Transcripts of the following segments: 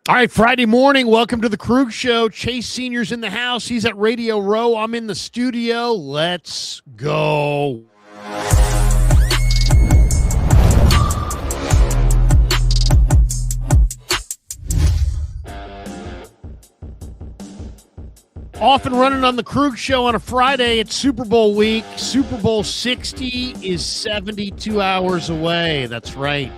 All right, Friday morning. Welcome to the Krug Show. Chase Sr.'s in the house. He's at Radio Row. I'm in the studio. Let's go. Off and running on the Krug Show on a Friday. It's Super Bowl week. Super Bowl 60 is 72 hours away. That's right.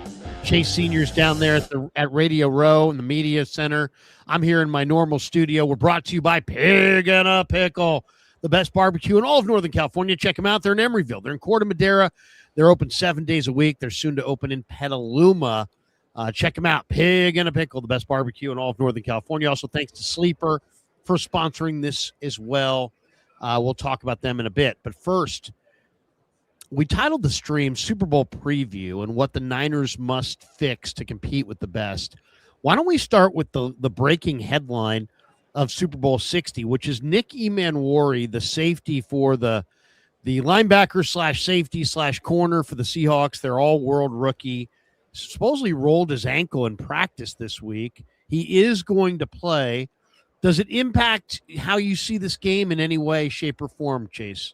Chase Sr.'s down there at Radio Row in the Media Center. I'm here in my normal studio. We're brought to you by Pig and a Pickle, the best barbecue in all of Northern California. Check them out. They're in Emeryville. They're in Corte Madera. They're open 7 days a week. They're soon to open in Petaluma. Check them out. Pig and a Pickle, the best barbecue in all of Northern California. Also, thanks to Sleeper for sponsoring this as well. We'll talk about them in a bit. But first, we titled the stream Super Bowl Preview and what the Niners must fix to compete with the best. Why don't we start with the breaking headline of Super Bowl 60, which is Nick Emanwari, the safety for the linebacker slash safety slash corner for the Seahawks. They're all-world rookie. Supposedly rolled his ankle in practice this week. He is going to play. Does it impact how you see this game in any way, shape, or form, Chase?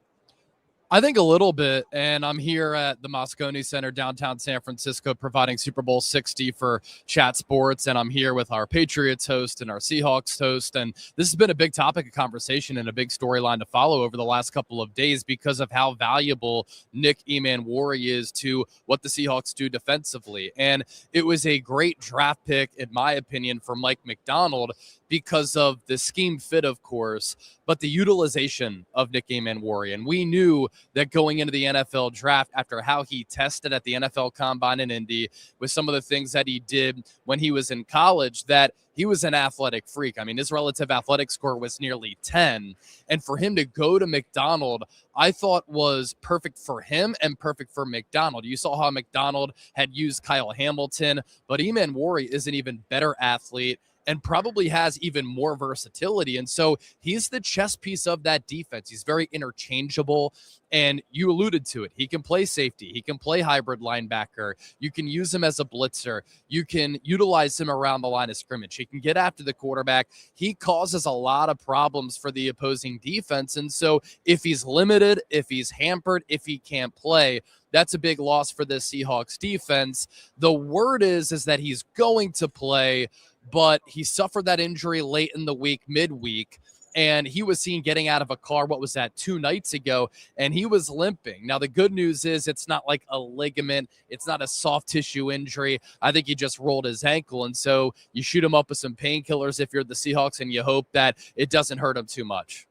I think a little bit, and I'm here at the Moscone Center, downtown San Francisco, providing Super Bowl 60 for Chat Sports, and I'm here with our Patriots host and our Seahawks host, and this has been a big topic of conversation and a big storyline to follow over the last couple of days because of how valuable Nick Emanwari is to what the Seahawks do defensively, and it was a great draft pick, in my opinion, for Mike Macdonald because of the scheme fit, of course, but the utilization of Nick Emanwari. And we knew that going into the NFL draft, after how he tested at the NFL Combine in Indy with some of the things that he did when he was in college, that he was an athletic freak. I mean, his relative athletic score was nearly 10. And for him to go to Macdonald, I thought was perfect for him and perfect for Macdonald. You saw how Macdonald had used Kyle Hamilton, but Emanwari is an even better athlete and probably has even more versatility. And so he's the chess piece of that defense. He's very interchangeable, and you alluded to it. He can play safety. He can play hybrid linebacker. You can use him as a blitzer. You can utilize him around the line of scrimmage. He can get after the quarterback. He causes a lot of problems for the opposing defense. And so if he's limited, if he's hampered, if he can't play, that's a big loss for the Seahawks defense. The word is that he's going to play, but he suffered that injury late in the week, midweek, and he was seen getting out of a car, 2 nights ago, and he was limping. Now, the good news is it's not like a ligament. It's not a soft tissue injury. I think he just rolled his ankle, and so you shoot him up with some painkillers if you're the Seahawks, and you hope that it doesn't hurt him too much.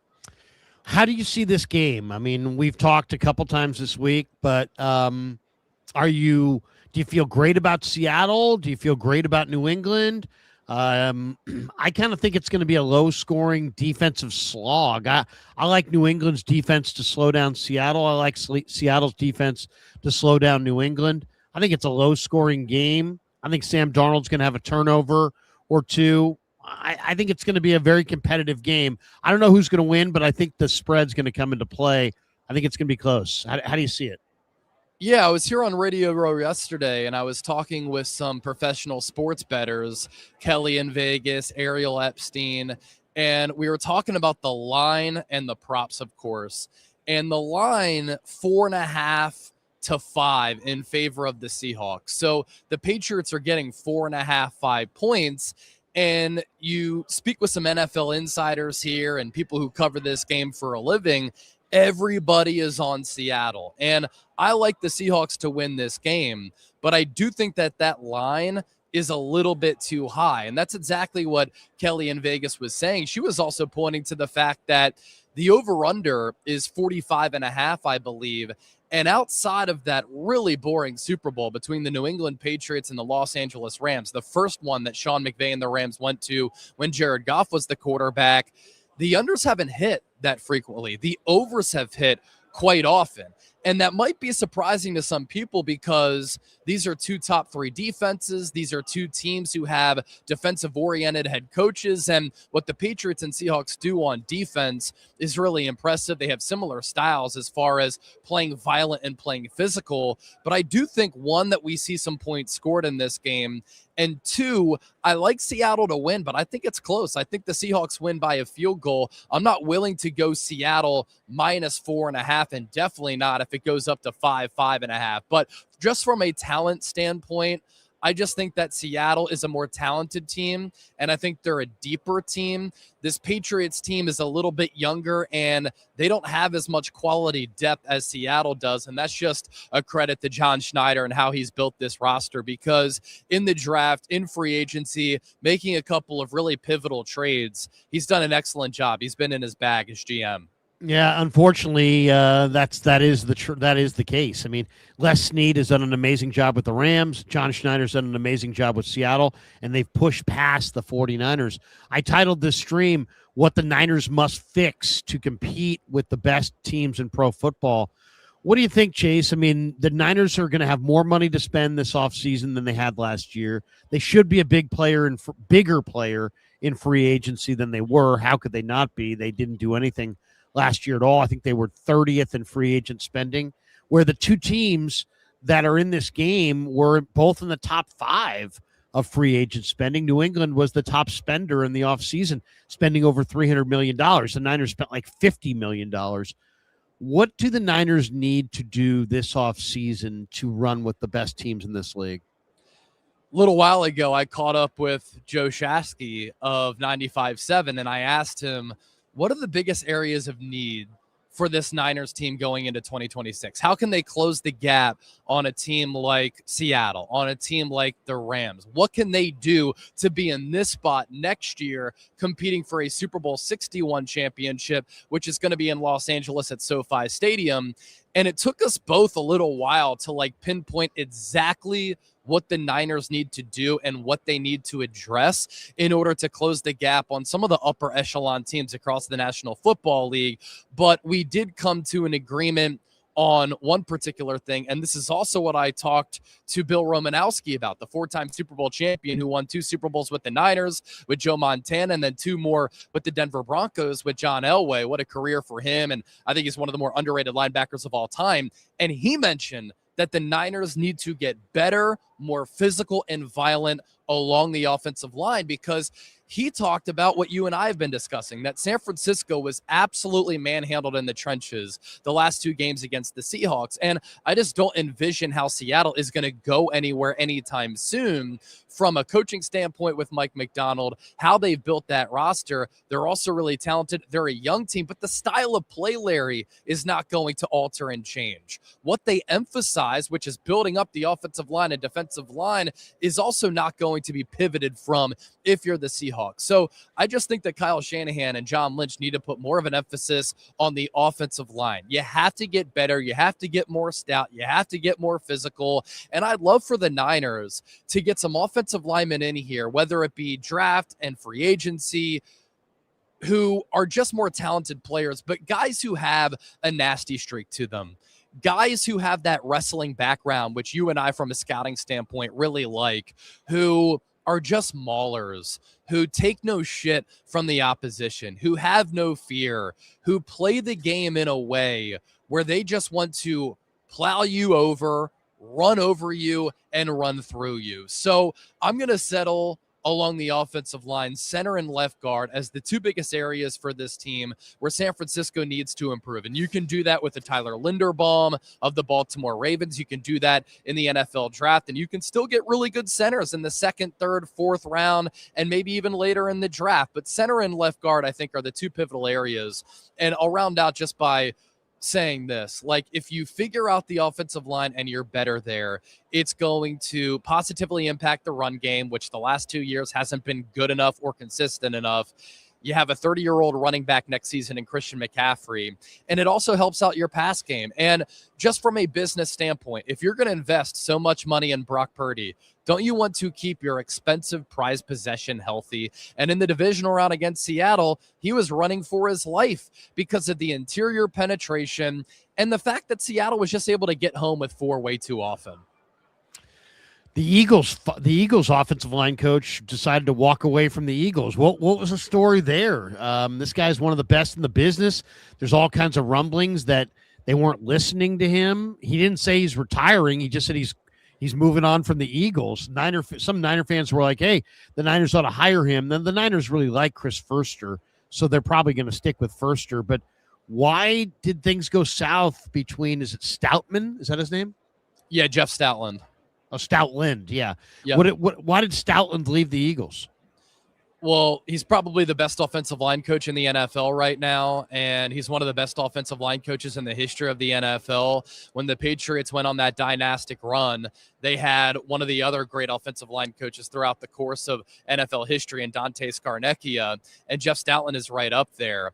How do you see this game? I mean, we've talked a couple times this week, but do you feel great about Seattle? Do you feel great about New England? I kind of think it's going to be a low-scoring defensive slog. I like New England's defense to slow down Seattle. I like Seattle's defense to slow down New England. I think it's a low-scoring game. I think Sam Darnold's going to have a turnover or two. I think it's going to be a very competitive game. I don't know who's going to win, but I think the spread's going to come into play. I think it's going to be close. How do you see it? Yeah, I was here on Radio Row yesterday, and I was talking with some professional sports bettors, Kelly in Vegas, Ariel Epstein, and we were talking about the line and the props, of course. And the line, 4.5 to 5 in favor of the Seahawks. So the Patriots are getting 4.5, 5 points. And you speak with some NFL insiders here and people who cover this game for a living, everybody is on Seattle. And I like the Seahawks to win this game, but I do think that line is a little bit too high. And that's exactly what Kelly in Vegas was saying. She was also pointing to the fact that the over-under is 45.5, I believe. And outside of that really boring Super Bowl between the New England Patriots and the Los Angeles Rams, the first one that Sean McVay and the Rams went to when Jared Goff was the quarterback, the unders haven't hit that frequently. The overs have hit quite often. And that might be surprising to some people because these are two top three defenses. These are two teams who have defensive-oriented head coaches. And what the Patriots and Seahawks do on defense is really impressive. They have similar styles as far as playing violent and playing physical. But I do think one that we see some points scored in this game And 2, I like Seattle to win, but I think it's close. I think the Seahawks win by a field goal. I'm not willing to go Seattle -4.5, and definitely not if it goes up to 5.5. But just from a talent standpoint, I just think that Seattle is a more talented team, and I think they're a deeper team. This Patriots team is a little bit younger, and they don't have as much quality depth as Seattle does, and that's just a credit to John Schneider and how he's built this roster, because in the draft, in free agency, making a couple of really pivotal trades, he's done an excellent job. He's been in his bag as GM. Yeah, unfortunately, that is the case. I mean, Les Snead has done an amazing job with the Rams. John Schneider's done an amazing job with Seattle, and they've pushed past the 49ers. I titled this stream, What the Niners Must Fix to Compete with the Best Teams in Pro Football. What do you think, Chase? I mean, the Niners are going to have more money to spend this offseason than they had last year. They should be a bigger player in free agency than they were. How could they not be? They didn't do anything last year at all. I think they were 30th in free agent spending, where the two teams that are in this game were both in the top 5 of free agent spending. New England was the top spender in the offseason, spending over $300 million. The Niners spent like $50 million. What do the Niners need to do this offseason to run with the best teams in this league? A little while ago, I caught up with Joe Shasky of 95.7, and I asked him, what are the biggest areas of need for this Niners team going into 2026? How can they close the gap on a team like Seattle, on a team like the Rams? What can they do to be in this spot next year, competing for a Super Bowl 61 championship, which is going to be in Los Angeles at SoFi Stadium? And it took us both a little while to pinpoint exactly what the Niners need to do and what they need to address in order to close the gap on some of the upper echelon teams across the National Football League. But we did come to an agreement on one particular thing, and this is also what I talked to Bill Romanowski about, the 4-time Super Bowl champion who won 2 Super Bowls with the Niners with Joe Montana and then 2 more with the Denver Broncos with John Elway. What a career for him, and I think he's one of the more underrated linebackers of all time. And he mentioned that the Niners need to get better, more physical and violent along the offensive line, because he talked about what you and I have been discussing, that San Francisco was absolutely manhandled in the trenches the last 2 games against the Seahawks. And I just don't envision how Seattle is going to go anywhere anytime soon from a coaching standpoint with Mike McDonald, how they've built that roster. They're also really talented. They're a young team, but the style of play, Larry, is not going to alter and change. What they emphasize, which is building up the offensive line and defensive line, is also not going to be pivoted from if you're the Seahawks. So I just think that Kyle Shanahan and John Lynch need to put more of an emphasis on the offensive line. You have to get better. You have to get more stout. You have to get more physical. And I'd love for the Niners to get some offensive linemen in here, whether it be draft and free agency, who are just more talented players, but guys who have a nasty streak to them. Guys who have that wrestling background, which you and I, from a scouting standpoint, really like, who are just maulers, who take no shit from the opposition, who have no fear, who play the game in a way where they just want to plow you over, run over you, and run through you. So I'm going to settle along the offensive line, center and left guard, as the 2 biggest areas for this team where San Francisco needs to improve. And you can do that with the Tyler Linderbaum of the Baltimore Ravens. You can do that in the NFL draft, and you can still get really good centers in the 2nd, 3rd, 4th round, and maybe even later in the draft. But center and left guard, I think, are the 2 pivotal areas. And I'll round out just by saying this, if you figure out the offensive line and you're better there, it's going to positively impact the run game, which the last 2 years hasn't been good enough or consistent enough. You have a 30-year-old running back next season in Christian McCaffrey, and it also helps out your pass game. And just from a business standpoint, if you're going to invest so much money in Brock Purdy, don't you want to keep your expensive prized possession healthy? And in the divisional round against Seattle, he was running for his life because of the interior penetration and the fact that Seattle was just able to get home with 4 way too often. The Eagles offensive line coach decided to walk away from the Eagles. What was the story there? This guy's one of the best in the business. There's all kinds of rumblings that they weren't listening to him. He didn't say he's retiring. He just said he's He's moving on from the Eagles. Some Niner fans were like, hey, the Niners ought to hire him. Then the Niners really like Chris Foerster, so they're probably going to stick with Foerster. But why did things go south between, is it Stoutman? Is that his name? Yeah, Jeff Stoutland. Oh, Stoutland, yeah. Yep. Why did Stoutland leave the Eagles? Well, he's probably the best offensive line coach in the NFL right now, and he's one of the best offensive line coaches in the history of the NFL. When the Patriots went on that dynastic run, they had one of the other great offensive line coaches throughout the course of NFL history, and Dante Scarnecchia, and Jeff Stoutland is right up there.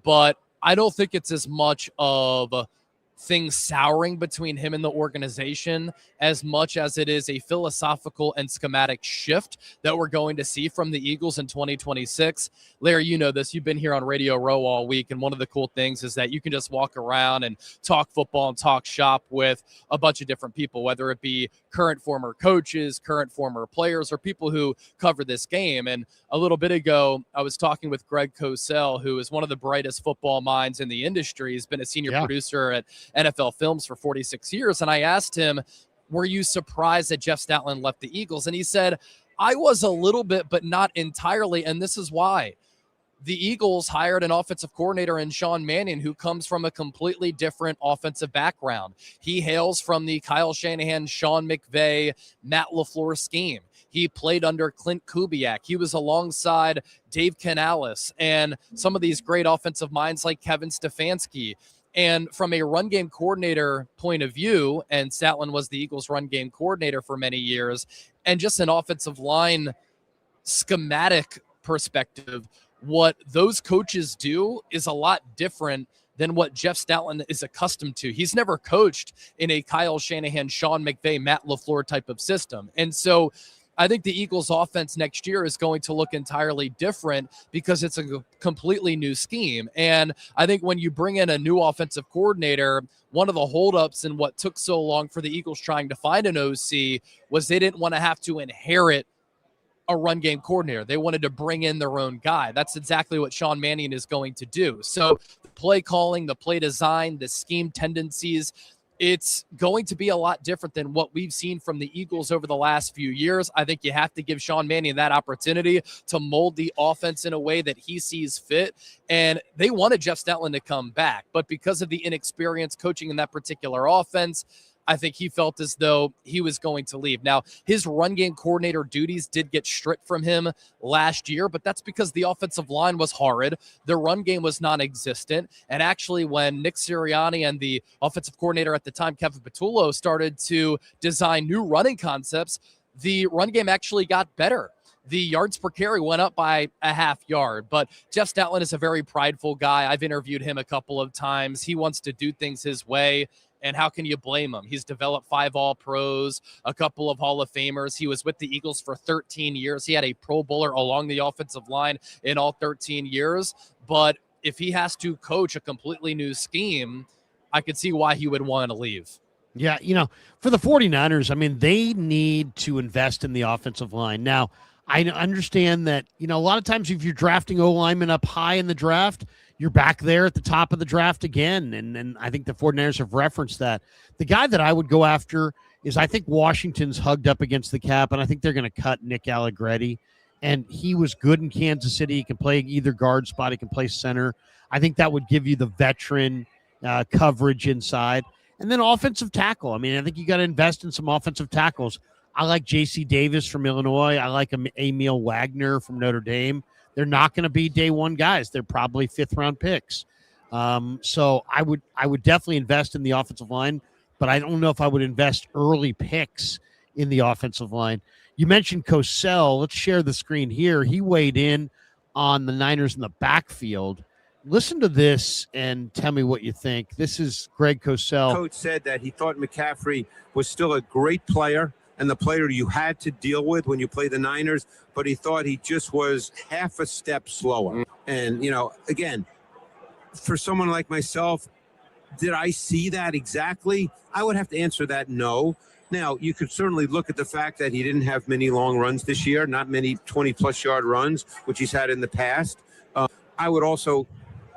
But I don't think it's as much of things souring between him and the organization as much as it is a philosophical and schematic shift that we're going to see from the Eagles in 2026. Larry, you know this. You've been here on Radio Row all week, and one of the cool things is that you can just walk around and talk football and talk shop with a bunch of different people, whether it be current former coaches, current former players, or people who cover this game. And a little bit ago, I was talking with Greg Cosell, who is one of the brightest football minds in the industry. He's been a senior producer at NFL Films for 46 years. And I asked him, were you surprised that Jeff Stoutland left the Eagles? And he said, I was a little bit, but not entirely. And this is why. The Eagles hired an offensive coordinator in Sean Mannion, who comes from a completely different offensive background. He hails from the Kyle Shanahan, Sean McVay, Matt LaFleur scheme. He played under Clint Kubiak. He was alongside Dave Canales and some of these great offensive minds like Kevin Stefanski. And from a run game coordinator point of view, and Stoutland was the Eagles run game coordinator for many years, and just an offensive line schematic perspective, what those coaches do is a lot different than what Jeff Stoutland is accustomed to. He's never coached in a Kyle Shanahan, Sean McVay, Matt LaFleur type of system. And so I think the Eagles offense next year is going to look entirely different because it's a completely new scheme. And I think when you bring in a new offensive coordinator, one of the holdups and what took so long for the Eagles trying to find an OC was they didn't want to have to inherit a run game coordinator. They wanted to bring in their own guy. That's exactly what Sean Mannion is going to do. So the play calling, the play design, the scheme tendencies, it's going to be a lot different than what we've seen from the Eagles over the last few years. I think you have to give Sean Mannion that opportunity to mold the offense in a way that he sees fit. And they wanted Jeff Stoutland to come back, but because of the inexperience coaching in that particular offense, I think he felt as though he was going to leave. Now, his run game coordinator duties did get stripped from him last year, but that's because the offensive line was horrid. The run game was non-existent. And actually, when Nick Sirianni and the offensive coordinator at the time, Kevin Patullo, started to design new running concepts, the run game actually got better. The yards per carry went up by a half yard, but Jeff Stoutland is a very prideful guy. I've interviewed him a couple of times. He wants to do things his way. And how can you blame him? He's developed 5 All-Pros, a couple of Hall of Famers. He was with the Eagles for 13 years. He had a Pro Bowler along the offensive line in all 13 years. But if he has to coach a completely new scheme, I could see why he would want to leave. Yeah, for the 49ers, I mean, they need to invest in the offensive line. Now, I understand that, a lot of times if you're drafting O-linemen up high in the draft, you're back there at the top of the draft again. And I think the 49ers have referenced that. The guy that I would go after is, I think Washington's hugged up against the cap, and I think they're going to cut Nick Allegretti. And he was good in Kansas City. He can play either guard spot. He can play center. I think that would give you the veteran coverage inside. And then offensive tackle. I mean, I think you got to invest in some offensive tackles. I like J.C. Davis from Illinois. I like Emil Wagner from Notre Dame. They're not going to be day one guys. They're probably 5th-round picks. So I would definitely invest in the offensive line, but I don't know if I would invest early picks in the offensive line. You mentioned Cosell. Let's share the screen here. He weighed in on the Niners in the backfield. Listen to this and tell me what you think. This is Greg Cosell. Coach said that he thought McCaffrey was still a great player and the player you had to deal with when you play the Niners, but he thought he just was half a step slower. And, again, for someone like myself, did I see that exactly? I would have to answer that no. Now, you could certainly look at the fact that he didn't have many long runs this year, not many 20-plus yard runs, which he's had in the past. I would also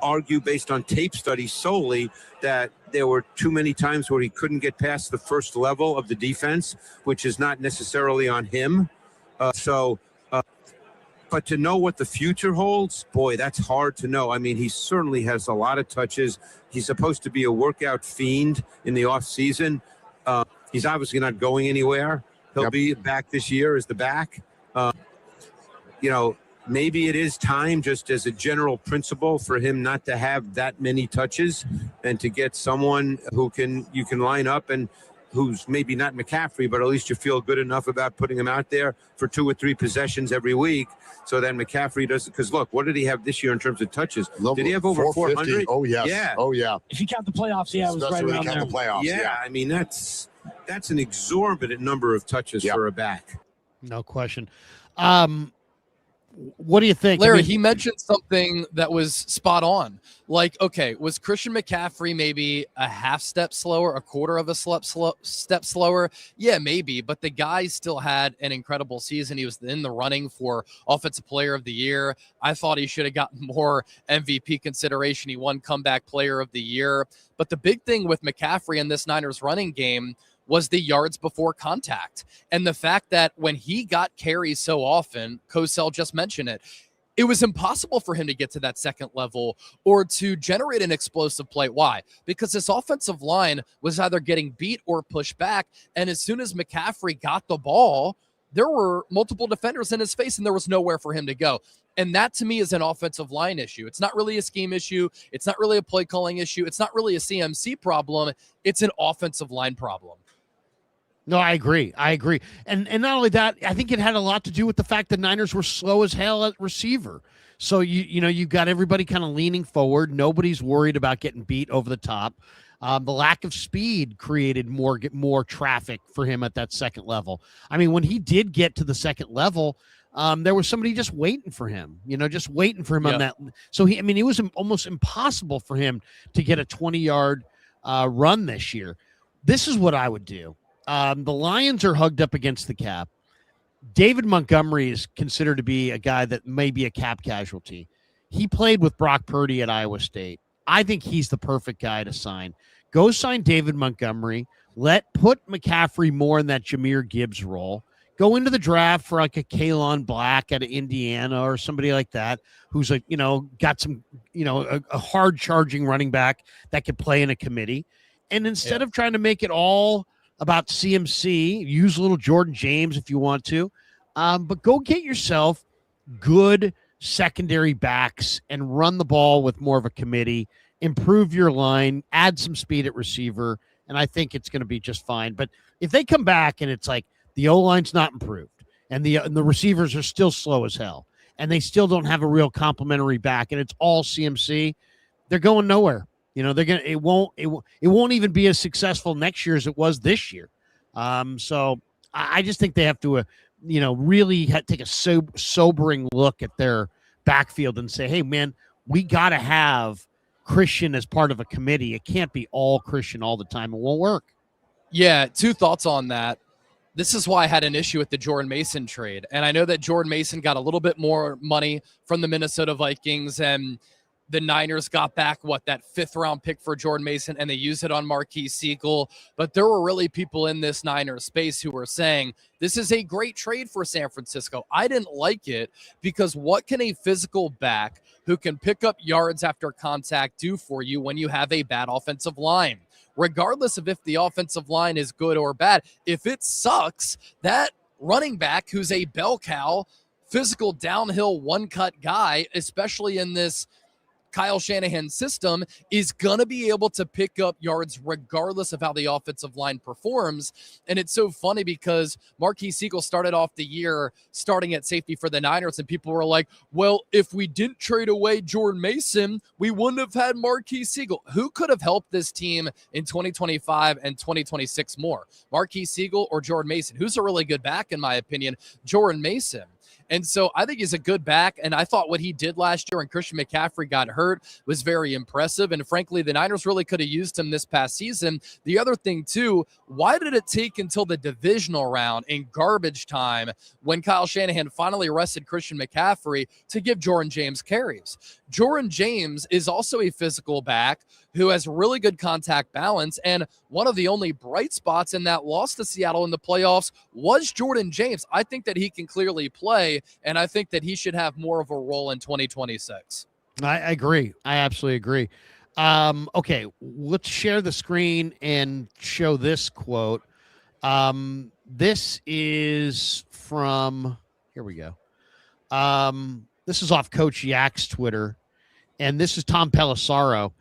argue based on tape studies solely that there were too many times where he couldn't get past the first level of the defense, which is not necessarily on him. But to know what the future holds, boy, that's hard to know. I mean, he certainly has a lot of touches. He's supposed to be a workout fiend in the offseason. He's obviously not going anywhere. He'll be back this year as the back. Maybe it is time, just as a general principle, for him not to have that many touches and to get someone who you can line up and who's maybe not McCaffrey, but at least you feel good enough about putting him out there for 2 or 3 possessions every week. So then McCaffrey doesn't, because look, what did he have this year in terms of touches? Did he have over 400? Oh, yes. Yeah. Oh, yeah. If you count the playoffs, it was right around there. The playoffs, yeah, I mean, that's an exorbitant number of touches for a back. No question. What do you think? Larry, he mentioned something that was spot on. Like, okay, was Christian McCaffrey maybe a half step slower, a quarter of a step slower? Yeah, maybe. But the guy still had an incredible season. He was in the running for Offensive Player of the Year. I thought he should have gotten more MVP consideration. He won Comeback Player of the Year. But the big thing with McCaffrey in this Niners running game was the yards before contact. And the fact that when he got carries so often, Cosell just mentioned it was impossible for him to get to that second level or to generate an explosive play. Why? Because this offensive line was either getting beat or pushed back. And as soon as McCaffrey got the ball, there were multiple defenders in his face and there was nowhere for him to go. And that to me is an offensive line issue. It's not really a scheme issue. It's not really a play calling issue. It's not really a CMC problem. It's an offensive line problem. No, I agree. And not only that, I think it had a lot to do with the fact the Niners were slow as hell at receiver. So you got everybody kind of leaning forward. Nobody's worried about getting beat over the top. The lack of speed created more traffic for him at that second level. I mean, when he did get to the second level, there was somebody just waiting for him, on that. So it was almost impossible for him to get a 20-yard run this year. This is what I would do. The Lions are hugged up against the cap. David Montgomery is considered to be a guy that may be a cap casualty. He played with Brock Purdy at Iowa State. I think he's the perfect guy to sign. Go sign David Montgomery. Put McCaffrey more in that Jahmyr Gibbs role. Go into the draft for like a Kalen Black out of Indiana or somebody like that who's got some, a hard charging running back that could play in a committee. And instead of trying to make it all about CMC, use a little Jordan James if you want to, but go get yourself good secondary backs and run the ball with more of a committee, improve your line, add some speed at receiver, and I think it's going to be just fine. But if they come back and it's like the O-line's not improved and the receivers are still slow as hell and they still don't have a real complimentary back and it's all CMC, they're going nowhere. It won't even be as successful next year as it was this year. So I just think they have to, really take a sobering look at their backfield and say, hey, man, we got to have Christian as part of a committee. It can't be all Christian all the time. It won't work. Yeah, 2 thoughts on that. This is why I had an issue with the Jordan Mason trade. And I know that Jordan Mason got a little bit more money from the Minnesota Vikings, and the Niners got back, that 5th-round pick for Jordan Mason, and they used it on Marquise Siegel. But there were really people in this Niners space who were saying, this is a great trade for San Francisco. I didn't like it because what can a physical back who can pick up yards after contact do for you when you have a bad offensive line? Regardless of if the offensive line is good or bad, if it sucks, that running back who's a bell cow, physical downhill one-cut guy, especially in this Kyle Shanahan system, is going to be able to pick up yards regardless of how the offensive line performs. And it's so funny because Marquise Siegel started off the year starting at safety for the Niners, and people were like, well, if we didn't trade away Jordan Mason, we wouldn't have had Marquise Siegel. Who could have helped this team in 2025 and 2026 more? Marquise Siegel or Jordan Mason? Who's a really good back, in my opinion? Jordan Mason. And so I think he's a good back. And I thought what he did last year when Christian McCaffrey got hurt was very impressive. And frankly, the Niners really could have used him this past season. The other thing, too, why did it take until the divisional round in garbage time when Kyle Shanahan finally arrested Christian McCaffrey to give Jordan James carries? Jordan James is also a physical back who has really good contact balance. And one of the only bright spots in that loss to Seattle in the playoffs was Jordan James. I think that he can clearly play, and I think that he should have more of a role in 2026. I agree. I absolutely agree. Okay, let's share the screen and show this quote. This is from, here we go. This is off Coach Yak's Twitter, and this is Tom Pelissaro,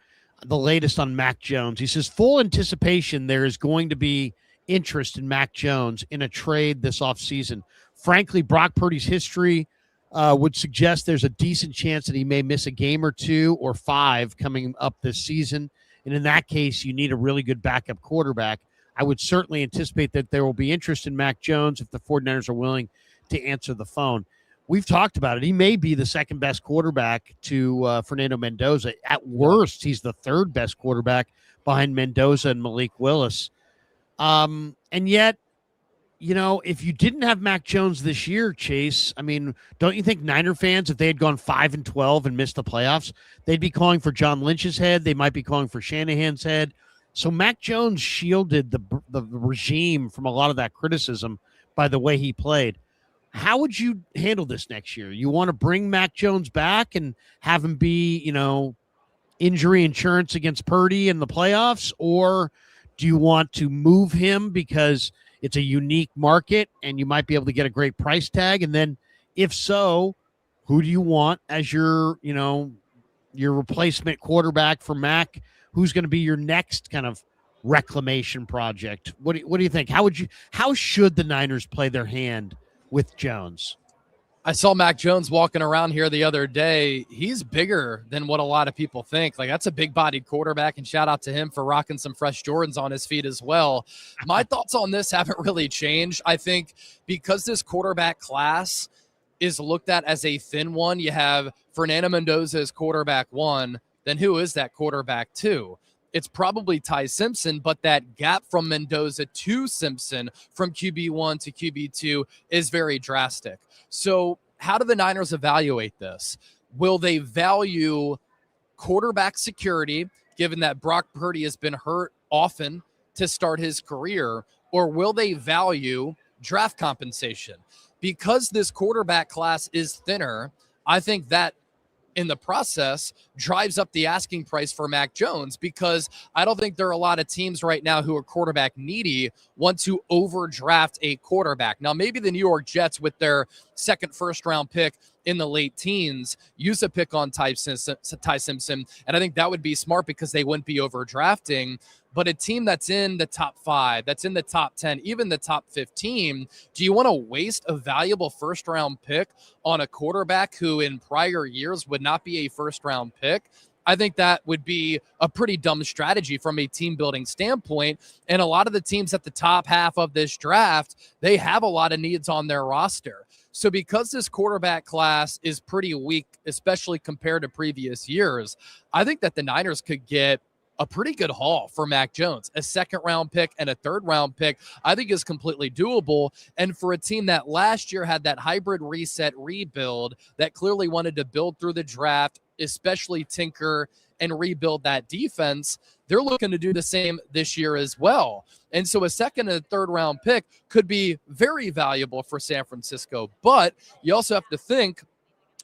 the latest on Mac Jones. He says, full anticipation there is going to be interest in Mac Jones in a trade this offseason. Frankly, Brock Purdy's history would suggest there's a decent chance that he may miss a game or 2 or 5 coming up this season. And in that case, you need a really good backup quarterback. I would certainly anticipate that there will be interest in Mac Jones if the 49ers are willing to answer the phone. We've talked about it. He may be the second best quarterback to Fernando Mendoza. At worst, he's the third best quarterback behind Mendoza and Malik Willis. And yet, you know, if you didn't have Mac Jones this year, Chase, I mean, don't you think Niner fans, if they had gone 5-12 and missed the playoffs, they'd be calling for John Lynch's head. They might be calling for Shanahan's head. So Mac Jones shielded the regime from a lot of that criticism by the way he played. How would you handle this next year? You want to bring Mac Jones back and have him be, you know, injury insurance against Purdy in the playoffs? Or do you want to move him because it's a unique market and you might be able to get a great price tag? And then if so, who do you want as your, you know, your replacement quarterback for Mac? Who's going to be your next kind of reclamation project? What do you think? How should the Niners play their hand with Jones? I saw Mac Jones walking around here the other day. He's bigger than what a lot of people think. Like, that's a big-bodied quarterback, and shout out to him for rocking some fresh Jordans on his feet as well. My thoughts on this haven't really changed. I think because this quarterback class is looked at as a thin one, you have Fernando Mendoza as quarterback 1, then who is that quarterback 2? It's probably Ty Simpson, but that gap from Mendoza to Simpson from QB1 to QB2 is very drastic. So how do the Niners evaluate this? Will they value quarterback security, given that Brock Purdy has been hurt often to start his career, or will they value draft compensation? Because this quarterback class is thinner, I think that in the process drives up the asking price for Mac Jones, because I don't think there are a lot of teams right now who are quarterback needy want to overdraft a quarterback. Now, maybe the New York Jets with their second first-round pick in the late teens use a pick on Ty Simpson, and I think that would be smart because they wouldn't be overdrafting. But a team that's in the top 5, that's in the top 10, even the top 15, do you want to waste a valuable first-round pick on a quarterback who in prior years would not be a first-round pick? I think that would be a pretty dumb strategy from a team-building standpoint. And a lot of the teams at the top half of this draft, they have a lot of needs on their roster. So because this quarterback class is pretty weak, especially compared to previous years, I think that the Niners could get a pretty good haul for Mac Jones. A second-round pick and a third-round pick, I think, is completely doable. And for a team that last year had that hybrid reset rebuild that clearly wanted to build through the draft, especially tinker and rebuild that defense, they're looking to do the same this year as well. And so a second and a third-round pick could be very valuable for San Francisco. But you also have to think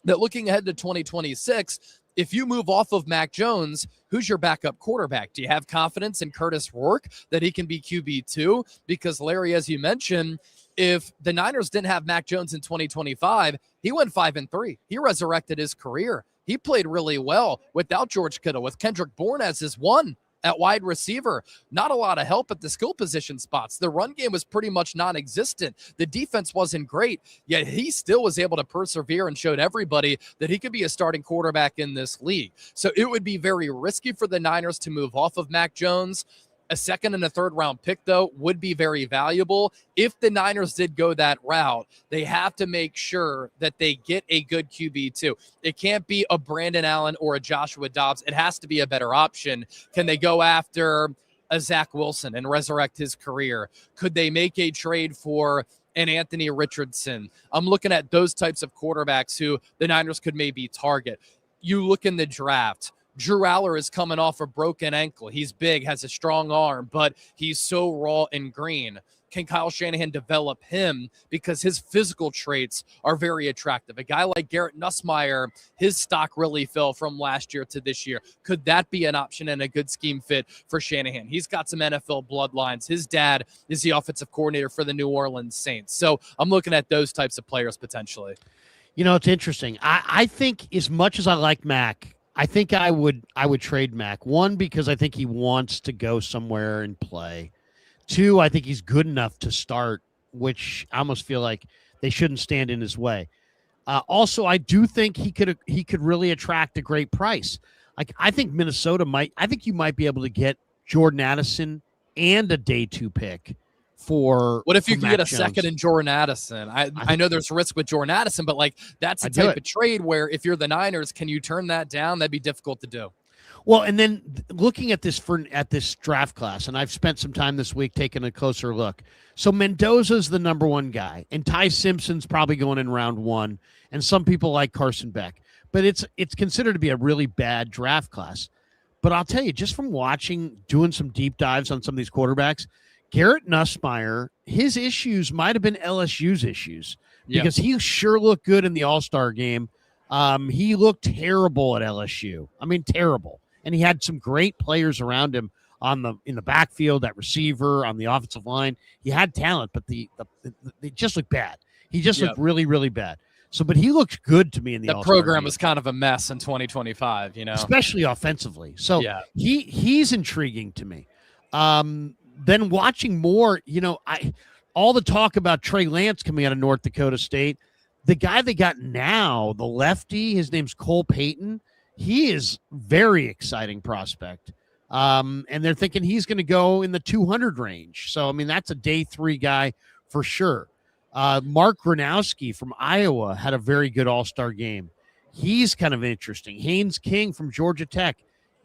that looking ahead to 2026, if you move off of Mac Jones, who's your backup quarterback? Do you have confidence in Curtis Rourke that he can be QB2? Because, Larry, as you mentioned, if the Niners didn't have Mac Jones in 2025, he went 5-3. He resurrected his career. He played really well without George Kittle, with Kendrick Bourne as his one at wide receiver. Not a lot of help at the skill position spots. The run game was pretty much non-existent. The defense wasn't great, yet he still was able to persevere and showed everybody that he could be a starting quarterback in this league. So it would be very risky for the Niners to move off of Mac Jones. A second and a third round pick, though, would be very valuable. If the Niners did go that route, they have to make sure that they get a good QB too. It can't be a Brandon Allen or a Joshua Dobbs. It has to be a better option. Can they go after a Zach Wilson and resurrect his career? Could they make a trade for an Anthony Richardson? I'm looking at those types of quarterbacks who the Niners could maybe target. You look in the draft. Drew Aller is coming off a broken ankle. He's big, has a strong arm, but he's so raw and green. Can Kyle Shanahan develop him? Because his physical traits are very attractive. A guy like Garrett Nussmeier, his stock really fell from last year to this year. Could that be an option and a good scheme fit for Shanahan? He's got some NFL bloodlines. His dad is the offensive coordinator for the New Orleans Saints. So I'm looking at those types of players potentially. You know, it's interesting. I think as much as I like Mac, I think I would trade Mac. One, because I think he wants to go somewhere and play. Two, I think he's good enough to start, which I almost feel like they shouldn't stand in his way. Also, I do think he could really attract a great price. Like, I think Minnesota you might be able to get Jordan Addison and a day 2 pick. What if you could get a Jones. Second in Jordan Addison? I know there's risk with Jordan Addison, but like that's a type of trade where if you're the Niners, can you turn that down? That'd be difficult to do. Well, and then looking at this draft class, and I've spent some time this week taking a closer look. So Mendoza's the number 1 guy, and Ty Simpson's probably going in round 1, and some people like Carson Beck. But it's considered to be a really bad draft class. But I'll tell you, just from doing some deep dives on some of these quarterbacks, Garrett Nussmeier, his issues might have been LSU's issues because he sure looked good in the All-Star game. He looked terrible at LSU. I mean, terrible. And he had some great players around him in the backfield, at receiver, on the offensive line. He had talent, but they just looked bad. He just looked really, really bad. So, but he looked good to me in the All-Star program game. was kind of a mess in 2025, especially offensively. So he's intriguing to me. Then watching more, all the talk about Trey Lance coming out of North Dakota State, the guy they got now, the lefty, his name's Cole Payton. He is very exciting prospect. And they're thinking he's going to go in the 200 range. So, I mean, that's a day 3 guy for sure. Mark Gronowski from Iowa had a very good all-star game. He's kind of interesting. Haynes King from Georgia Tech,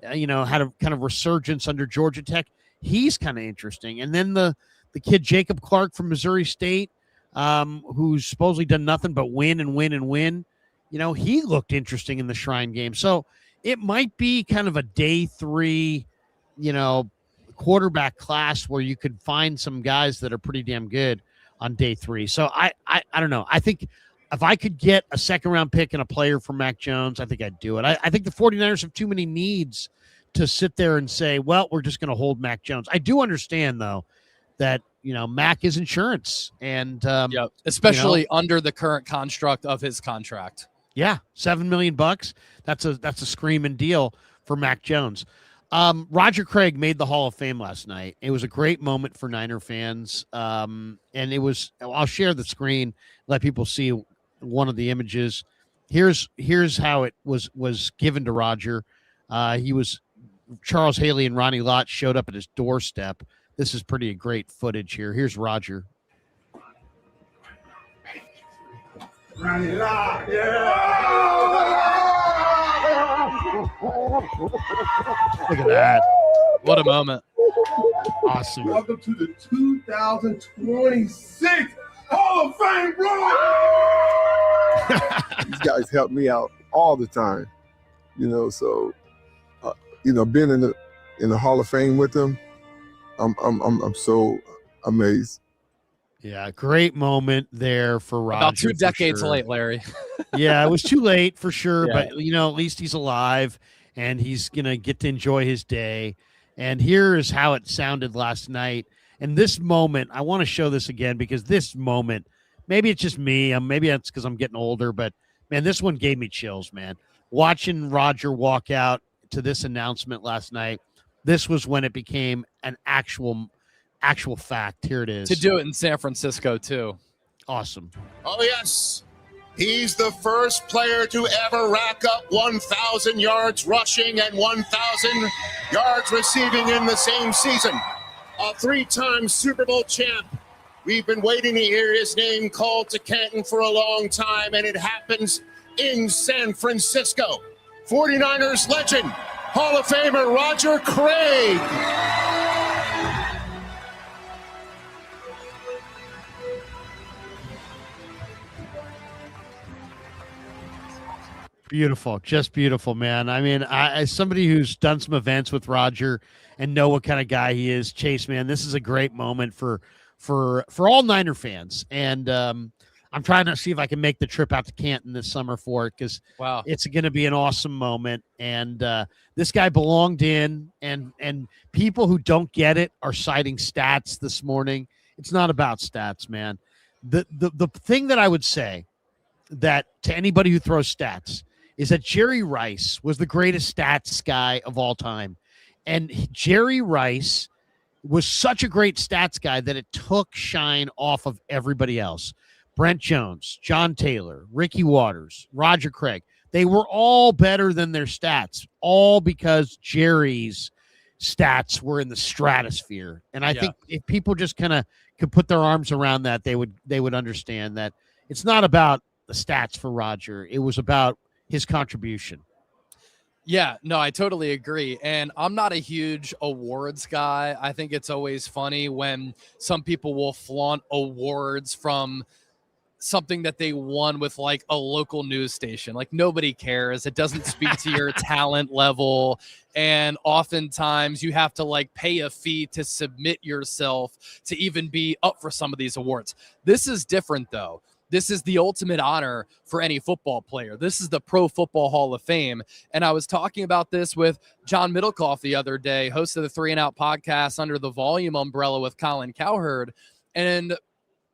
had a kind of resurgence under Georgia Tech. He's kind of interesting. And then the kid Jacob Clark from Missouri State, who's supposedly done nothing but win and win and win. He looked interesting in the Shrine game. So it might be kind of a day 3, quarterback class where you could find some guys that are pretty damn good on day 3. So I don't know. I think if I could get a second-round pick and a player for Mac Jones, I think I'd do it. I think the 49ers have too many needs to sit there and say, well, we're just going to hold Mac Jones. I do understand, though, that, Mac is insurance. And especially under the current construct of his contract. Yeah, $7 million. That's a screaming deal for Mac Jones. Roger Craig made the Hall of Fame last night. It was a great moment for Niner fans. And I'll share the screen, let people see one of the images. Here's how it was given to Roger. Charles Haley and Ronnie Lott showed up at his doorstep. This is pretty great footage here. Here's Roger. Ronnie Lott, yeah! Look at that. What a moment. Awesome. Welcome to the 2026 Hall of Fame, bro! These guys help me out all the time, so being in the Hall of Fame with them, I'm so amazed. Yeah, great moment there for Roger. About 2 decades late, Larry. Yeah, it was too late for sure, Yeah. but at least he's alive and he's gonna get to enjoy his day. And here is how it sounded last night. And this moment, I want to show this again because this moment, maybe it's just me, maybe it's because I'm getting older, but man, this one gave me chills, man. Watching Roger walk out to this announcement last night, this was when it became an actual fact. Here it is. To do it in San Francisco, too. Awesome. Oh, yes. He's the first player to ever rack up 1,000 yards rushing and 1,000 yards receiving in the same season. a 3-time Super Bowl champ. We've been waiting to hear his name called to Canton for a long time, and it happens in San Francisco. 49ers legend, Hall of Famer Roger Craig. Beautiful, just beautiful, man. I mean, as somebody who's done some events with Roger and know what kind of guy he is, Chase, man, this is a great moment for all Niner fans. And I'm trying to see if I can make the trip out to Canton this summer for it, because Wow, it's going to be an awesome moment. And this guy belonged in, and people who don't get it are citing stats this morning. It's not about stats, man. The thing that I would say that to anybody who throws stats is that Jerry Rice was the greatest stats guy of all time. And Jerry Rice was such a great stats guy that it took shine off of everybody else. Brent Jones, John Taylor, Ricky Waters, Roger Craig, they were all better than their stats, all because Jerry's stats were in the stratosphere. And I think if people just kind of could put their arms around that, they would understand that it's not about the stats for Roger. It was about his contribution. Yeah, no, I totally agree. And I'm not a huge awards guy. I think it's always funny when some people will flaunt awards from something that they won with like a local news station. Like, nobody cares. It doesn't speak to your talent level. And oftentimes you have to like pay a fee to submit yourself to even be up for some of these awards. This is different though. This is the ultimate honor for any football player. This is the Pro Football Hall of Fame. And I was talking about this with John Middlecoff the other day, host of the 3 and Out podcast under the Volume umbrella with Colin Cowherd. And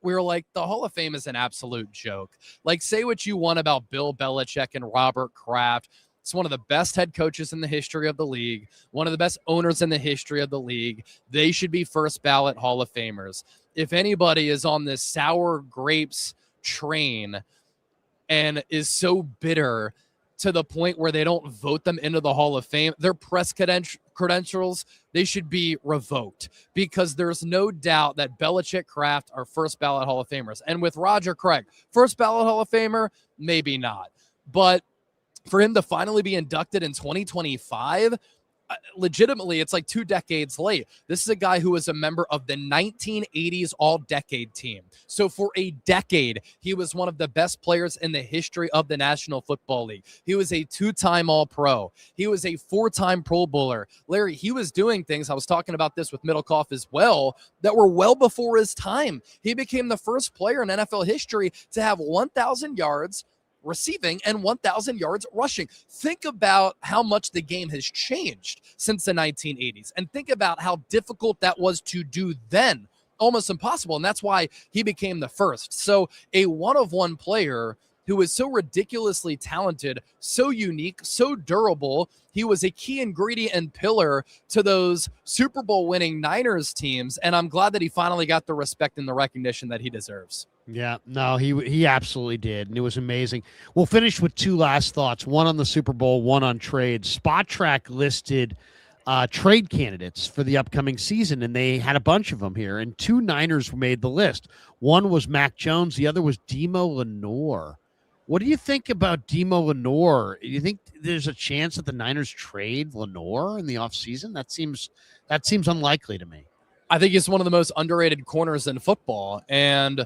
we were like, the Hall of Fame is an absolute joke. Like, say what you want about Bill Belichick and Robert Kraft. It's one of the best head coaches in the history of the league, one of the best owners in the history of the league. They should be first ballot Hall of Famers. If anybody is on this sour grapes train and is so bitter to the point where they don't vote them into the Hall of Fame, their press credentials, they should be revoked, because there's no doubt that Belichick, Kraft are first ballot Hall of Famers. And with Roger Craig, first ballot Hall of Famer, maybe not. But for him to finally be inducted in 2025, legitimately, it's like 2 decades late. This is a guy who was a member of the 1980s All-Decade team. So for a decade, he was one of the best players in the history of the National Football League. He was a 2-time All-Pro. He was a 4-time Pro Bowler. Larry, he was doing things, I was talking about this with Middlecoff as well, that were well before his time. He became the first player in NFL history to have 1,000 yards receiving and 1,000 yards rushing. Think about how much the game has changed since the 1980s, and think about how difficult that was to do then. Almost impossible, and that's why he became the first. So a one-of-one player who is so ridiculously talented, so unique, so durable. He was a key ingredient and pillar to those Super Bowl winning Niners teams, and I'm glad that he finally got the respect and the recognition that he deserves. Yeah, no, he absolutely did, and it was amazing. We'll finish with 2 last thoughts, one on the Super Bowl, one on trades. Spot Track listed trade candidates for the upcoming season, and they had a bunch of them here, and 2 Niners made the list. One was Mac Jones, the other was Demo Lenore. What do you think about Demo Lenore? Do you think there's a chance that the Niners trade Lenore in the offseason? That seems unlikely to me. I think he's one of the most underrated corners in football, and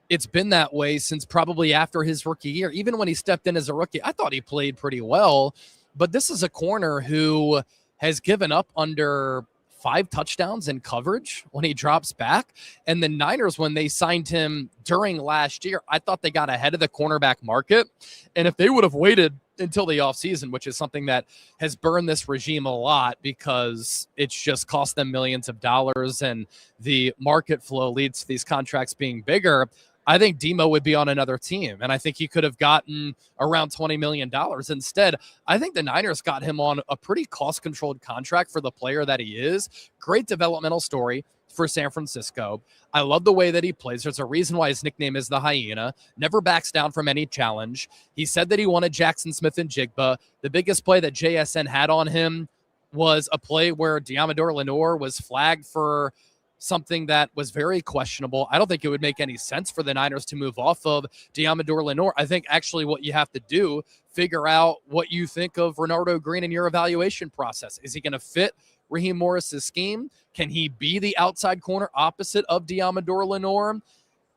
it's been that way since probably after his rookie year. Even when he stepped in as a rookie, I thought he played pretty well, but this is a corner who has given up under 5 touchdowns in coverage when he drops back. And the Niners, when they signed him during last year, I thought they got ahead of the cornerback market. And if they would have waited until the offseason, which is something that has burned this regime a lot because it's just cost them millions of dollars and the market flow leads to these contracts being bigger, I think Demo would be on another team, and I think he could have gotten around $20 million. Instead, I think the Niners got him on a pretty cost-controlled contract for the player that he is. Great developmental story for San Francisco. I love the way that he plays. There's a reason why his nickname is the Hyena. Never backs down from any challenge. He said that he wanted Jackson Smith and Jigba. The biggest play that JSN had on him was a play where Diamador Lenore was flagged for something that was very questionable. I don't think it would make any sense for the Niners to move off of Diamador Lenore. I think actually what you have to do, figure out what you think of Renardo Green in your evaluation process. Is he going to fit Raheem Morris's scheme? Can he be the outside corner opposite of Diamador Lenore?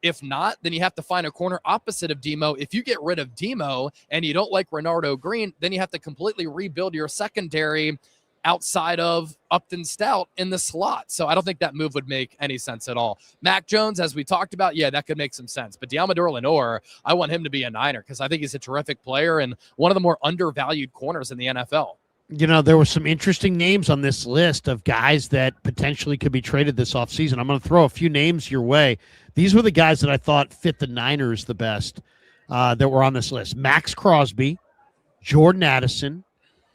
If not, then you have to find a corner opposite of Demo. If you get rid of Demo and you don't like Renardo Green, then you have to completely rebuild your secondary outside of Upton Stout in the slot. So I don't think that move would make any sense at all. Mac Jones, as we talked about, yeah, that could make some sense. But Diamador Lenore, I want him to be a Niner because I think he's a terrific player and one of the more undervalued corners in the NFL. You know, there were some interesting names on this list of guys that potentially could be traded this offseason. I'm going to throw a few names your way. These were the guys that I thought fit the Niners the best that were on this list. Max Crosby, Jordan Addison.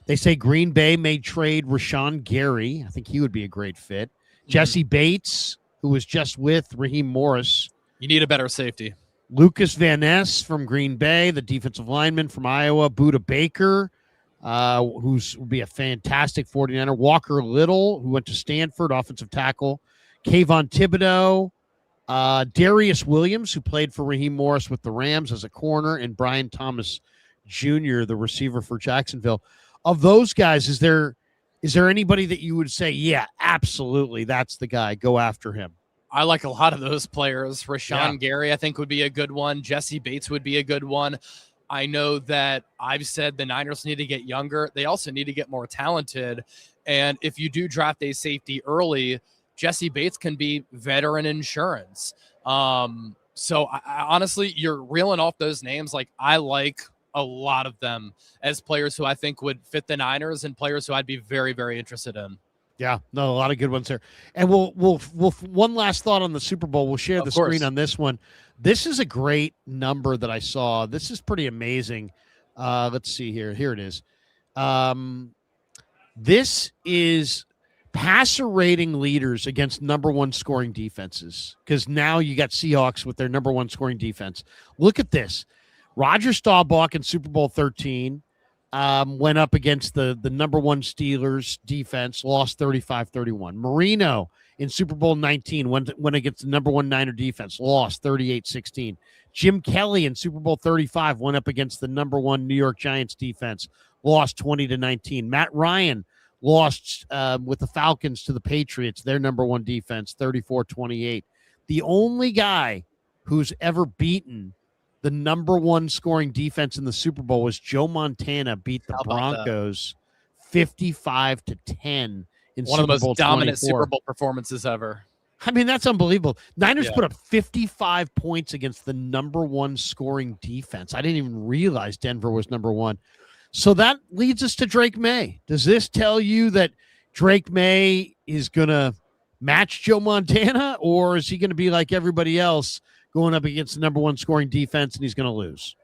They say Green Bay may trade Rashawn Gary. I think he would be a great fit. Jesse Bates, who was just with Raheem Morris. You need a better safety. Lucas Van Ness from Green Bay, the defensive lineman from Iowa. Budda Baker, would be a fantastic 49er. Walker Little, who went to Stanford, offensive tackle. Kayvon Thibodeau. Darius Williams, who played for Raheem Morris with the Rams as a corner. And Brian Thomas Jr., the receiver for Jacksonville. Of those guys, is there anybody that you would say, yeah, absolutely, that's the guy, go after him? I like a lot of those players. Rashawn Gary, I think, would be a good one. Jesse Bates would be a good one. I know that I've said the Niners need to get younger. They also need to get more talented. And if you do draft a safety early, Jesse Bates can be veteran insurance. So I honestly, you're reeling off those names. Like, I like a lot of them as players who I think would fit the Niners and players who I'd be very, very interested in. Yeah, no, a lot of good ones there. And we'll one last thought on the Super Bowl. We'll share the screen on this one. This is a great number that I saw. This is pretty amazing. Let's see here. Here it is. This is passer rating leaders against number one scoring defenses, because now you got Seahawks with their number one scoring defense. Look at this. Roger Staubach in Super Bowl 13 went up against the number one Steelers defense, lost 35-31. Marino in Super Bowl 19 went against the number one Niner defense, lost 38-16. Jim Kelly in Super Bowl 35 went up against the number one New York Giants defense, lost 20-19. Matt Ryan lost with the Falcons to the Patriots, their number one defense, 34-28. The only guy who's ever beaten the number one scoring defense in the Super Bowl was Joe Montana, beat the Broncos 55-10 in one Super of the Bowl most dominant 24. Super Bowl performances ever. I mean, that's unbelievable. Niners put up 55 points against the number one scoring defense. I didn't even realize Denver was number one. So that leads us to Drake May. Does this tell you that Drake May is going to match Joe Montana, or is he going to be like everybody else, going up against the number one scoring defense, and he's going to lose?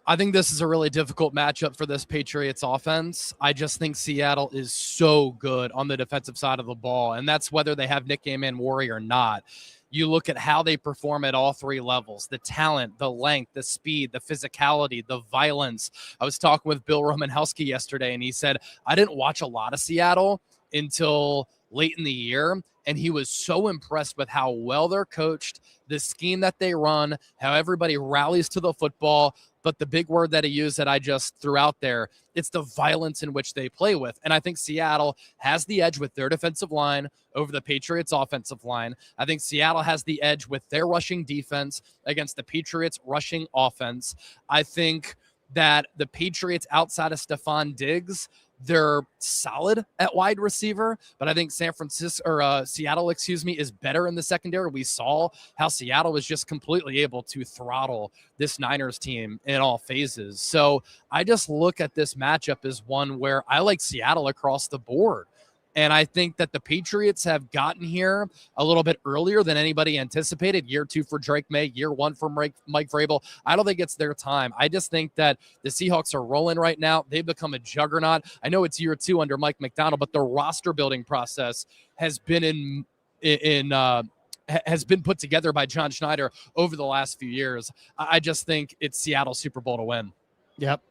I think this is a really difficult matchup for this Patriots offense. I just think Seattle is so good on the defensive side of the ball, and that's whether they have Nick Gaiman-Worry or not. You look at how they perform at all three levels: the talent, the length, the speed, the physicality, the violence. I was talking with Bill Romanowski yesterday, and he said, I didn't watch a lot of Seattle until late in the year, and he was so impressed with how well they're coached, the scheme that they run, how everybody rallies to the football. But the big word that he used that I just threw out there, it's the violence in which they play with. And I think Seattle has the edge with their defensive line over the Patriots' offensive line. I think Seattle has the edge with their rushing defense against the Patriots' rushing offense. I think that the Patriots, outside of Stephon Diggs, they're solid at wide receiver, but I think Seattle, is better in the secondary. We saw how Seattle was just completely able to throttle this Niners team in all phases. So I just look at this matchup as one where I like Seattle across the board. And I think that the Patriots have gotten here a little bit earlier than anybody anticipated. Year 2 for Drake May, year 1 for Mike Vrabel. I don't think it's their time. I just think that the Seahawks are rolling right now. They've become a juggernaut. I know it's year 2 under Mike McDonald, but the roster building process has been has been put together by John Schneider over the last few years. I just think it's Seattle's Super Bowl to win. Yep.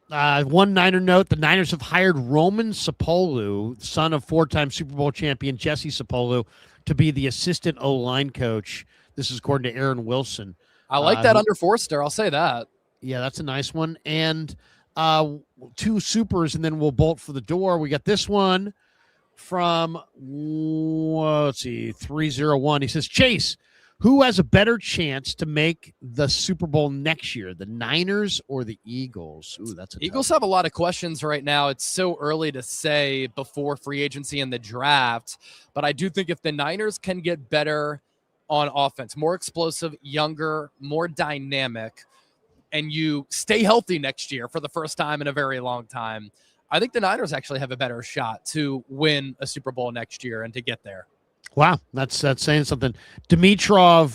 One Niner note: the Niners have hired Roman Sapolu, son of four-time Super Bowl champion Jesse Sapolu, to be the assistant O-line coach. This is according to Aaron Wilson. I like that under Forster. I'll say that. Yeah, that's a nice one. And two supers, and then we'll bolt for the door. We got this one from, let's see, 301. He says, Chase, who has a better chance to make the Super Bowl next year, the Niners or the Eagles? Ooh, that's a Eagles tough have a lot of questions right now. It's so early to say before free agency and the draft, but I do think if the Niners can get better on offense, more explosive, younger, more dynamic, and you stay healthy next year for the first time in a very long time, I think the Niners actually have a better shot to win a Super Bowl next year and to get there. Wow, that's saying something. Dimitrov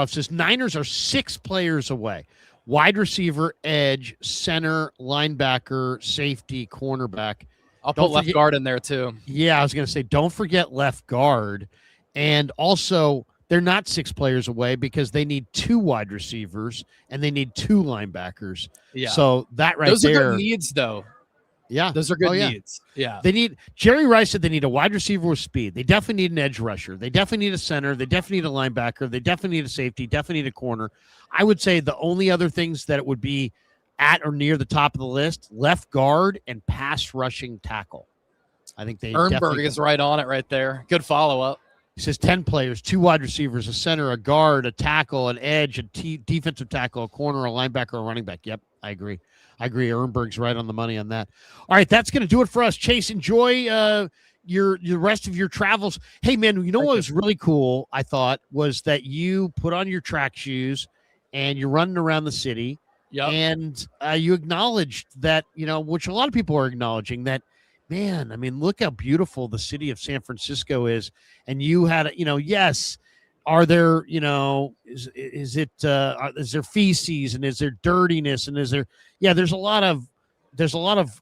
says Niners are 6 players away. Wide receiver, edge, center, linebacker, safety, cornerback. I'll put left guard in there too. Yeah, I was going to say, don't forget left guard. And also, they're not 6 players away because they need 2 wide receivers and they need 2 linebackers. Yeah. So that right Those there. Those are good needs, though. Yeah. Those are good needs. Yeah. They need, Jerry Rice said they need a wide receiver with speed. They definitely need an edge rusher. They definitely need a center. They definitely need a linebacker. They definitely need a safety, definitely need a corner. I would say the only other things that it would be at or near the top of the list, left guard and pass rushing tackle. I think they Ernberg is right on it right there. Good follow-up. He says 10 players, 2 wide receivers, a center, a guard, a tackle, an edge, a defensive tackle, a corner, a linebacker, a running back. Yep, I agree. Ernberg's right on the money on that. All right, that's going to do it for us. Chase, enjoy your rest of your travels. Hey, man, you know what was really cool, I thought, was that you put on your track shoes and you're running around the city. Yep. And you acknowledged that, which a lot of people are acknowledging, that, man, I mean, look how beautiful the city of San Francisco is. And you had, yes, are there, is there feces and is there dirtiness and is there, there's a lot of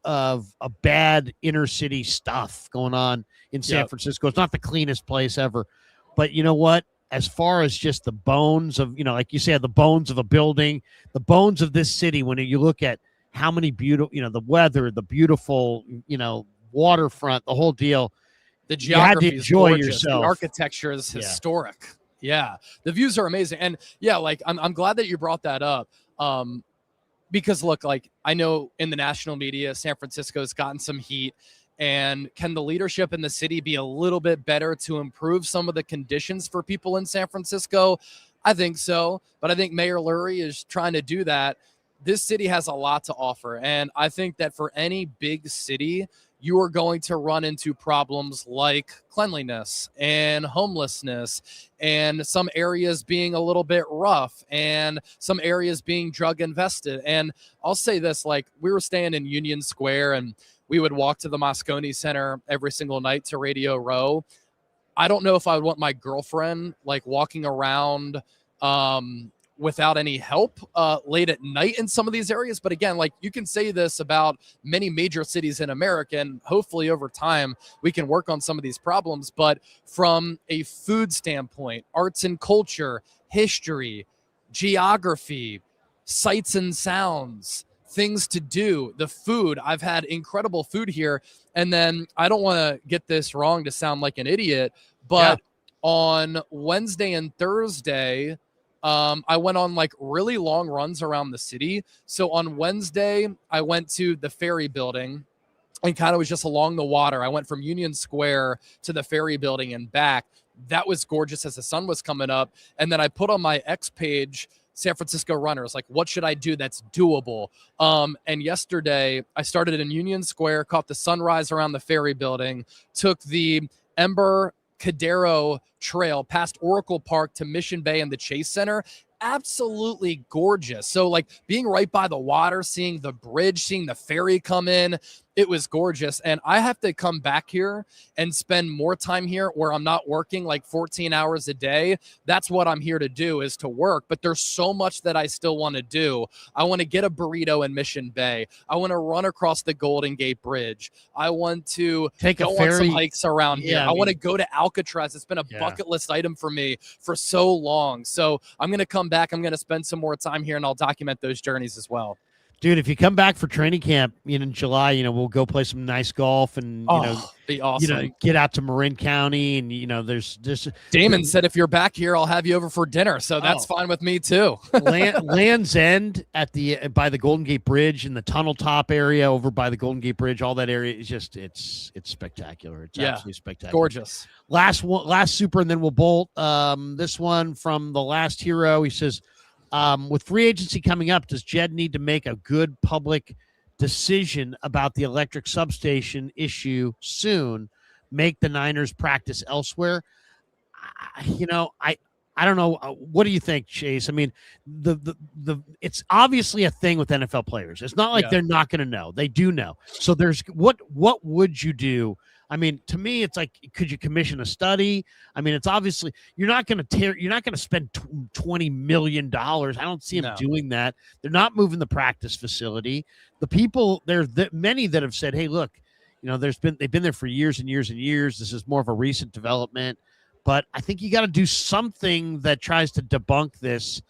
a bad inner city stuff going on in San Francisco. It's not the cleanest place ever, but you know what? As far as just the bones of, like you said, the bones of a building, the bones of this city, when you look at how many beautiful, the weather, the beautiful, waterfront, the whole deal. The geography is gorgeous. Yourself. The architecture is historic. Yeah. The views are amazing. And I'm glad that you brought that up. Because look, I know in the national media, San Francisco's gotten some heat. And can the leadership in the city be a little bit better to improve some of the conditions for people in San Francisco? I think so. But I think Mayor Lurie is trying to do that. This city has a lot to offer. And I think that for any big city, you are going to run into problems like cleanliness and homelessness and some areas being a little bit rough and some areas being drug invested. And I'll say this, we were staying in Union Square and we would walk to the Moscone Center every single night to Radio Row. I don't know if I would want my girlfriend walking around without any help late at night in some of these areas. But again, you can say this about many major cities in America, and hopefully over time we can work on some of these problems. But from a food standpoint, arts and culture, history, geography, sights and sounds, things to do, the food, I've had incredible food here. And then I don't want to get this wrong to sound like an idiot, but on Wednesday and Thursday, I went on really long runs around the city. So on Wednesday, I went to the Ferry Building and kind of was just along the water. I went from Union Square to the Ferry Building and back. That was gorgeous as the sun was coming up. And then I put on my X page, San Francisco runners, what should I do that's doable? And yesterday I started in Union Square, caught the sunrise around the Ferry Building, took the Cadero Trail past Oracle Park to Mission Bay and the Chase Center. Absolutely gorgeous. So being right by the water, seeing the bridge, seeing the ferry come in, It was gorgeous. And I have to come back here and spend more time here where I'm not working like 14 hours a day. That's what I'm here to do, is to work. But there's so much that I still want to do. I want to get a burrito in Mission Bay. I want to run across the Golden Gate Bridge. I want to go on some hikes around here. I want to go to Alcatraz. It's been a bucket list item for me for so long. So I'm going to come back. I'm going to spend some more time here, and I'll document those journeys as well. Dude, if you come back for training camp in July, we'll go play some nice golf and, be awesome. Get out to Marin County. And, there's Damon said, if you're back here, I'll have you over for dinner. So that's fine with me too. Land's End by the Golden Gate Bridge in the tunnel top area over by the Golden Gate Bridge, all that area is just, it's spectacular. It's absolutely spectacular. Gorgeous. Last super, and then we'll bolt. This one from the last hero. He says, with free agency coming up, does Jed need to make a good public decision about the electric substation issue soon? Make the Niners practice elsewhere? I don't know. What do you think, Chase? I mean, it's obviously a thing with NFL players. It's not like they're not going to know. They do know. So there's what would you do? I mean, to me, it's like, could you commission a study? I mean, it's obviously you're not going to spend $20 million. I don't see them doing that. They're not moving the practice facility. The people many that have said, hey, look, they've been there for years and years and years. This is more of a recent development, but I think you got to do something that tries to debunk this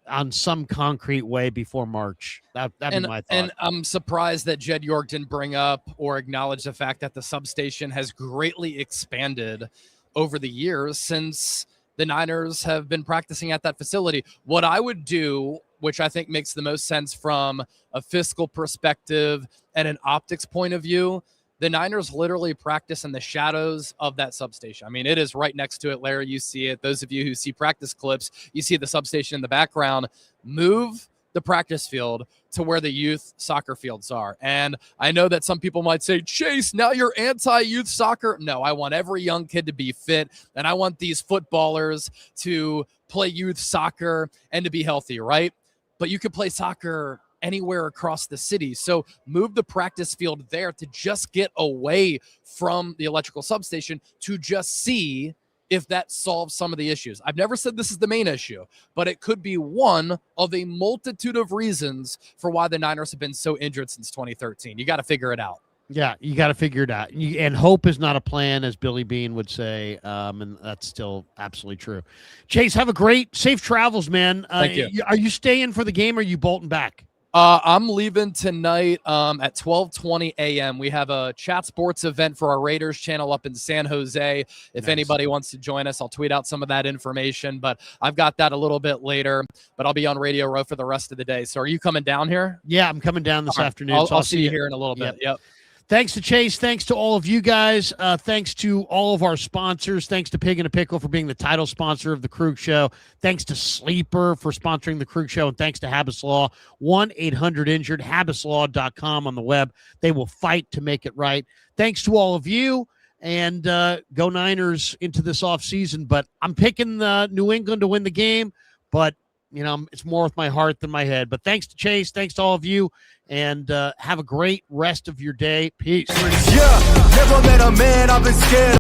on some concrete way before March. That'd be my thought. And I'm surprised that Jed York didn't bring up or acknowledge the fact that the substation has greatly expanded over the years since the Niners have been practicing at that facility. What I would do, which I think makes the most sense from a fiscal perspective and an optics point of view, the Niners literally practice in the shadows of that substation. I mean, it is right next to it. Larry, you see it. Those of you who see practice clips, you see the substation in the background. Move the practice field to where the youth soccer fields are. And I know that some people might say, Chase, now you're anti-youth soccer. No, I want every young kid to be fit, and I want these footballers to play youth soccer and to be healthy, right? But you could play soccer anywhere across the city. So move the practice field there to just get away from the electrical substation to just see if that solves some of the issues. I've never said this is the main issue, but it could be one of a multitude of reasons for why the Niners have been so injured since 2013. You got to figure it out. Yeah, you got to figure it out. And hope is not a plan, as Billy Bean would say, and that's still absolutely true. Chase, have a great, safe travels, man. Thank you. Are you staying for the game, or are you bolting back? I'm leaving tonight at 12:20 a.m. We have a chat sports event for our Raiders channel up in San Jose. If anybody wants to join us, I'll tweet out some of that information, but I've got that a little bit later, but I'll be on Radio Row for the rest of the day. So are you coming down here? Yeah, I'm coming down this afternoon. I'll see you here in a little bit. Yep. Thanks to Chase. Thanks to all of you guys. Thanks to all of our sponsors. Thanks to Pig and a Pickle for being the title sponsor of the Krug Show. Thanks to Sleeper for sponsoring the Krug Show. And thanks to Habbas Law, 1-800-INJURED, HabbasLaw.com on the web. They will fight to make it right. Thanks to all of you. And go Niners into this offseason. But I'm picking New England to win the game. But, it's more with my heart than my head. But thanks to Chase. Thanks to all of you. And have a great rest of your day. Peace. Yeah, never met a man I've been scared.